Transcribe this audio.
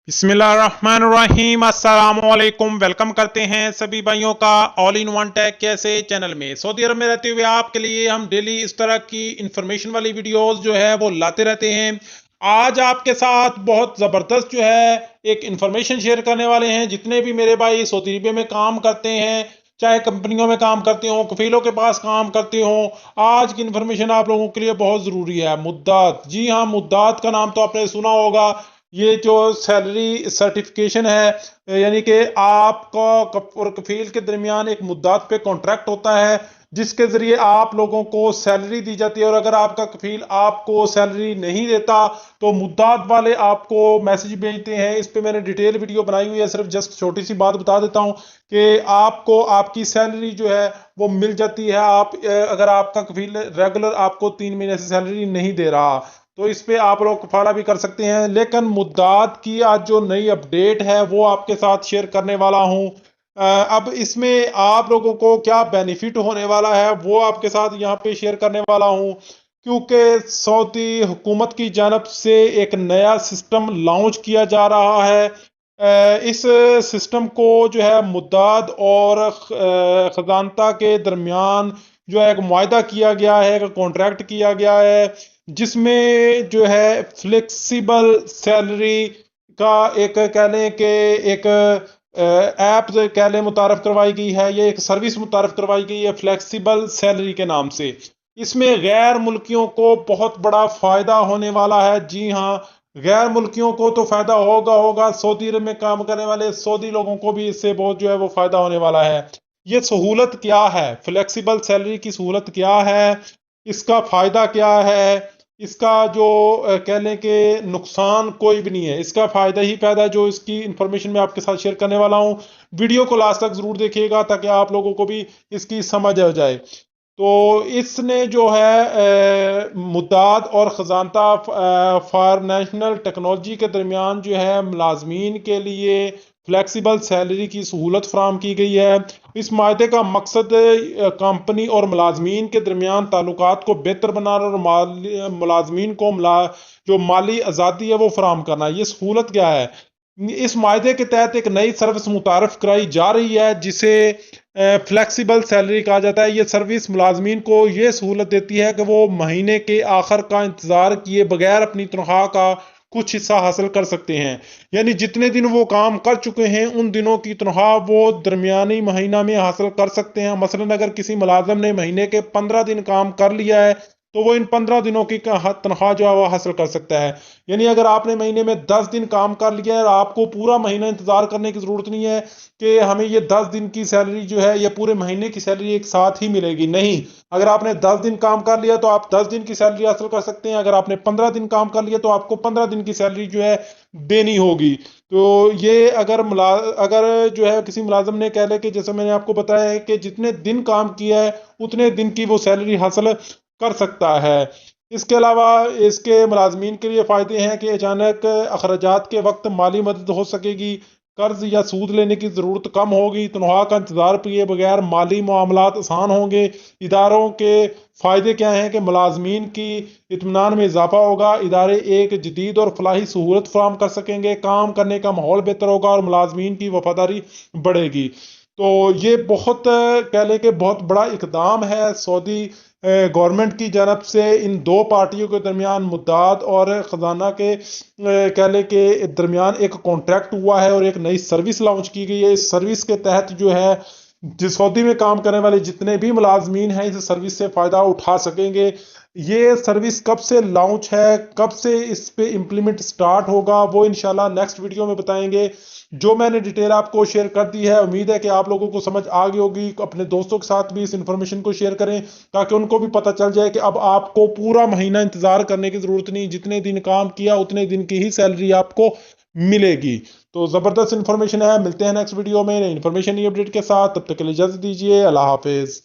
बिस्मिल्लाहिर्रहमानिर्रहीम अस्सलाम वालेकुम। वेलकम करते हैं सभी भाइयों का ऑल इन वन टेक कैसे चैनल में। सऊदी अरब में रहते हुए आपके लिए हम डेली इस तरह की इंफॉर्मेशन वाली वीडियोस जो है वो लाते रहते हैं। आज आपके साथ बहुत ज़बरदस्त जो है एक इंफॉर्मेशन शेयर करने वाले हैं। जितने भी मेरे भाई सऊदी अरब में काम करते हैं, चाहे कंपनियों में काम करते हो, कफीलों के पास काम करते हो, आज की इंफॉर्मेशन आप लोगों के लिए बहुत ज़रूरी है। मुद्दात, जी हाँ, मुद्दात का नाम तो आपने सुना होगा। ये जो सैलरी सर्टिफिकेशन है, यानी कि आपका और कफील के दरमियान एक मुद्दात पे कॉन्ट्रैक्ट होता है जिसके जरिए आप लोगों को सैलरी दी जाती है। और अगर आपका कफील आपको सैलरी नहीं देता तो मुद्दात वाले आपको मैसेज भेजते हैं। इस पे मैंने डिटेल वीडियो बनाई हुई है। सिर्फ जस्ट छोटी सी बात बता देता हूँ कि आपको आपकी सैलरी जो है वो मिल जाती है। अगर आपका कफील रेगुलर आपको 3 महीने से सैलरी नहीं दे रहा तो इस पे आप लोग कफाला भी कर सकते हैं। लेकिन मुद्दात की आज जो नई अपडेट है वो आपके साथ शेयर करने वाला हूँ। अब इसमें आप लोगों को क्या बेनिफिट होने वाला है वो आपके साथ यहाँ पे शेयर करने वाला हूँ। क्योंकि सऊदी हुकूमत की जानब से एक नया सिस्टम लॉन्च किया जा रहा है। इस सिस्टम को जो है मुद्दात और खजानता के दरमियान जो है एक मुआहदा किया गया है, एक कॉन्ट्रैक्ट किया गया है, जिसमें जो है फ्लेक्सिबल सैलरी का एक कह लें कि एक ऐप कह लें मुतारफ करवाई गई है। ये एक सर्विस मुतारफ करवाई गई है फ्लेक्सिबल सैलरी के नाम से। इसमें गैर मुल्कियों को बहुत बड़ा फायदा होने वाला है। जी हाँ, गैर मुल्कियों को तो फायदा होगा होगा, सऊदी अरब में काम करने वाले सऊदी लोगों को भी इससे बहुत जो है वो फायदा होने वाला है। ये सहूलत क्या है, फ्लेक्सिबल सैलरी की सहूलत क्या है, इसका फायदा क्या है, इसका जो कह लें कि नुकसान कोई भी नहीं है, इसका फायदा ही फायदा है। जो इसकी इंफॉर्मेशन मैं आपके साथ शेयर करने वाला हूँ, वीडियो को लास्ट तक जरूर देखिएगा ताकि आप लोगों को भी इसकी समझ आ जाए। तो इसने जो है मुद्दात और ख़जानता फॉर नेशनल टेक्नोलॉजी के दरमियान जो है मुलाजमीन के लिए फ्लेक्सिबल सैलरी की सहूलत फराम की गई है। इस माहदे का मकसद कंपनी और मुलाजमीन के दरमियान ताल्लुकात को बेहतर बनाना और मुलाजमीन को जो माली आज़ादी है वो फराम करना। ये सहूलत क्या है, इस माहदे के तहत एक नई सर्विस मुतारफ कराई जा रही है जिसे फ्लेक्सिबल सैलरी कहा जाता है। ये सर्विस मुलाजमीन को ये सहूलत देती है कि वो महीने के आखिर का इंतज़ार किए बगैर अपनी तनख्वाह का कुछ हिस्सा हासिल कर सकते हैं। यानी जितने दिन वो काम कर चुके हैं उन दिनों की तनख्वाह वो दरमियानी महीना में हासिल कर सकते हैं। मसलन अगर किसी मुलाजम ने महीने के 15 दिन काम कर लिया है तो वो इन 15 दिनों की तनख्वाह जो है वो हासिल कर सकता है। यानी अगर आपने महीने में 10 दिन काम कर लिया है और आपको पूरा महीना इंतजार करने की जरूरत नहीं है कि हमें ये 10 दिन की सैलरी जो है ये पूरे महीने की सैलरी एक साथ ही मिलेगी। नहीं, अगर आपने 10 दिन काम कर लिया तो आप 10 दिन की सैलरी हासिल कर सकते हैं। अगर आपने 15 दिन काम कर लिया तो आपको 15 दिन की सैलरी जो है देनी होगी। तो ये अगर जो है किसी मुलाजम ने कह ले कि जैसे मैंने आपको बताया है कि जितने दिन काम किया है उतने दिन की वो सैलरी हासिल कर सकता है। इसके अलावा इसके मुलाजमीन के लिए फ़ायदे हैं कि अचानक अखराजात के वक्त माली मदद हो सकेगी, कर्ज या सूद लेने की ज़रूरत कम होगी, तनख्वाह का इंतज़ार किए बगैर माली मामलात आसान होंगे। इदारों के फ़ायदे क्या हैं कि मुलाजमीन की इत्मीनान में इजाफा होगा, इदारे एक जदीद और फलाही सहूलत फराम कर सकेंगे, काम करने का माहौल बेहतर होगा और मुलाजमीन की वफादारी बढ़ेगी। तो ये बहुत कह लें कि बहुत बड़ा इकदाम है सऊदी गवर्नमेंट की जानब से इन दो पार्टियों के दरमियान मुद्दात और ख़जाना के कह लें कि दरमियान एक कॉन्ट्रैक्ट हुआ है और एक नई सर्विस लॉन्च की गई है। इस सर्विस के तहत जो है जिस सऊदी में काम करने वाले जितने भी मुलाजमीन हैं इस सर्विस से फ़ायदा उठा सकेंगे। ये सर्विस कब से लॉन्च है, कब से इस पे इम्प्लीमेंट स्टार्ट होगा, वो इंशाल्लाह नेक्स्ट वीडियो में बताएंगे। जो मैंने डिटेल आपको शेयर कर दी है, उम्मीद है कि आप लोगों को समझ आ गई होगी। अपने दोस्तों के साथ भी इस इंफॉर्मेशन को शेयर करें ताकि उनको भी पता चल जाए कि अब आपको पूरा महीना इंतजार करने की जरूरत नहीं, जितने दिन काम किया उतने दिन की ही सैलरी आपको मिलेगी। तो जबरदस्त इंफॉर्मेशन है। मिलते हैं नेक्स्ट वीडियो में इन्फॉर्मेशन अपडेट के साथ, तब तक के लिए इजाजत दीजिए। अल्लाह हाफिज।